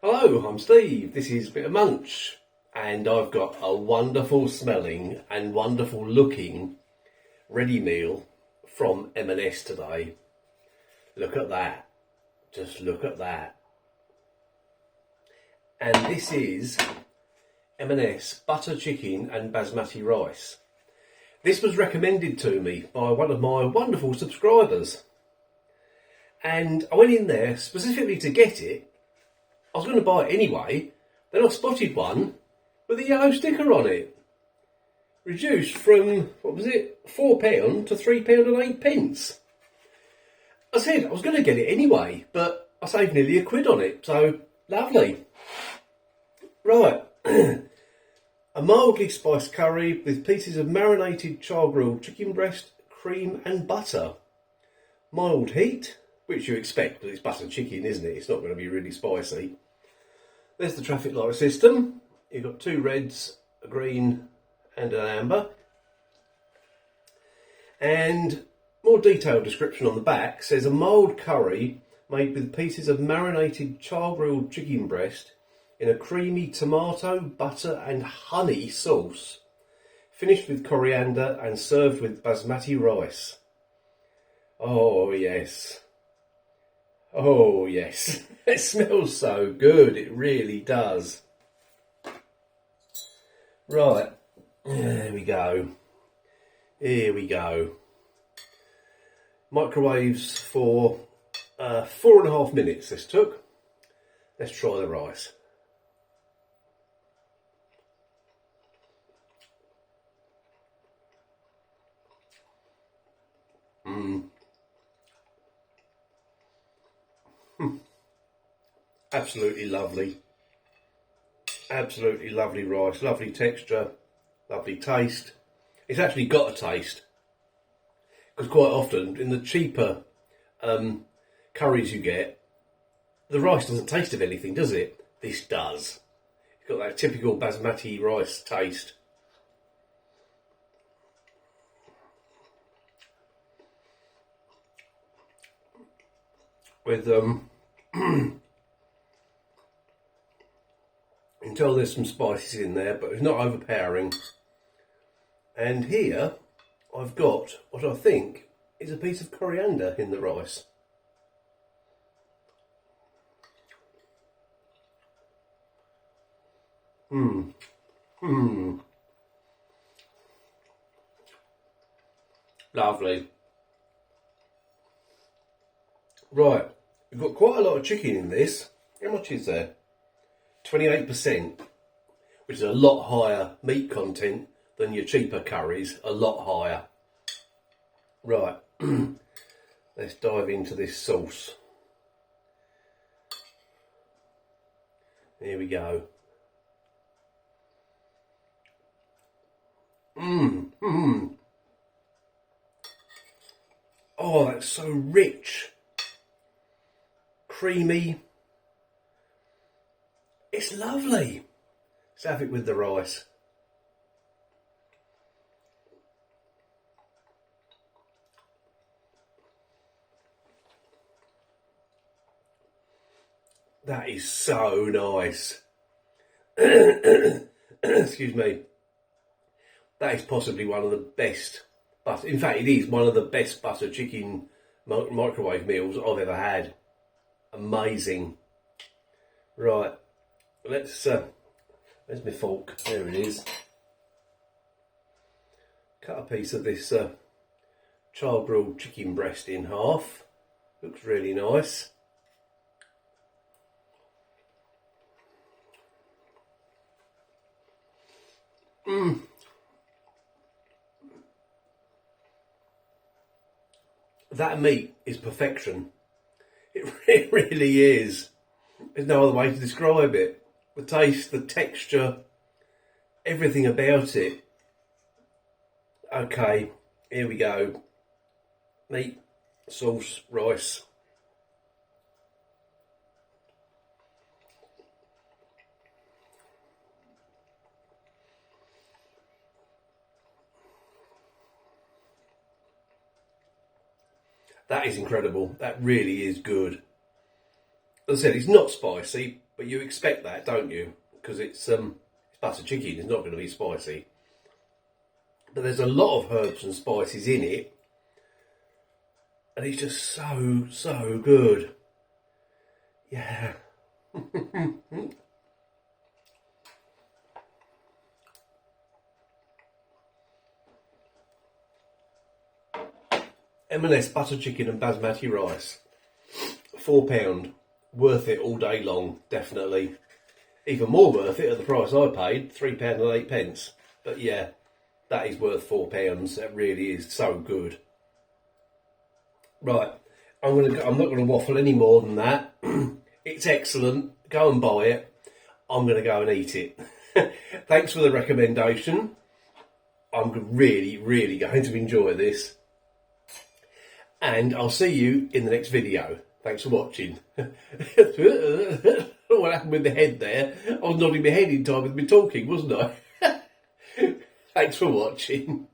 Hello, I'm Steve. This is Bit of Munch, and I've got a wonderful smelling and wonderful looking ready meal from M&S today. Look at that. Just look at that. And this is M&S butter chicken and basmati rice. This was recommended to me by one of my wonderful subscribers. And I went in there specifically to get it. I was going to buy it anyway. Then I spotted one with a yellow sticker on it. Reduced from, what was it, £4 to £3.08. I said I was going to get it anyway, but I saved nearly £1 on it, so lovely. Right, a mildly spiced curry with pieces of marinated char-grilled chicken breast, cream and butter. Mild heat, which you expect because it's butter chicken, isn't it? It's not going to be really spicy. There's the traffic light system. You've got 2 reds, a green and an amber. And more detailed description on the back says a mild curry made with pieces of marinated char-grilled chicken breast in a creamy tomato, butter and honey sauce, finished with coriander and served with basmati rice. Oh yes. Oh yes. It smells so good, it really does. Right, there we go. Here we go. Microwaves for 4.5 minutes this took. Let's try the rice. Absolutely lovely. Absolutely lovely rice, lovely texture, lovely taste. It's actually got a taste. Because quite often in the cheaper curries you get, the rice doesn't taste of anything, does it? This does. It's got that typical basmati rice taste. With you can tell there's some spices in there, but it's not overpowering. And here I've got what I think is a piece of coriander in the rice. Lovely. Right, we've got quite a lot of chicken in this. How much is there? 28%, which is a lot higher meat content than your cheaper curries, a lot higher. Right, let's dive into this sauce. Here we go. Oh, that's so rich. Creamy. It's lovely. Let's have it with the rice. That is so nice. Excuse me. That is possibly one of the best, but in fact it is one of the best butter chicken microwave meals I've ever had. Amazing. Right, let's, where's my fork? There it is. Cut a piece of this char-grilled chicken breast in half. Looks really nice. That meat is perfection. It really is. There's no other way to describe it. The taste, the texture, everything about it. Okay, here we go. Meat, sauce, rice. That is incredible. That really is good. As I said, it's not spicy, But you expect that, don't you? Because it's butter chicken, it's not going to be spicy. But there's a lot of herbs and spices in it. And it's just so good. Yeah. M&S butter chicken and basmati rice. £4. Worth it all day long, definitely. Even more worth it at the price I paid, £3.08. But yeah, that is worth £4. That really is so good. Right, I'm not going to waffle any more than that. It's excellent. Go and buy it. I'm going to go and eat it. Thanks for the recommendation. I'm really going to enjoy this. And I'll see you in the next video. Thanks for watching. What happened with the head there? I was nodding my head in time with me talking, wasn't I? Thanks for watching.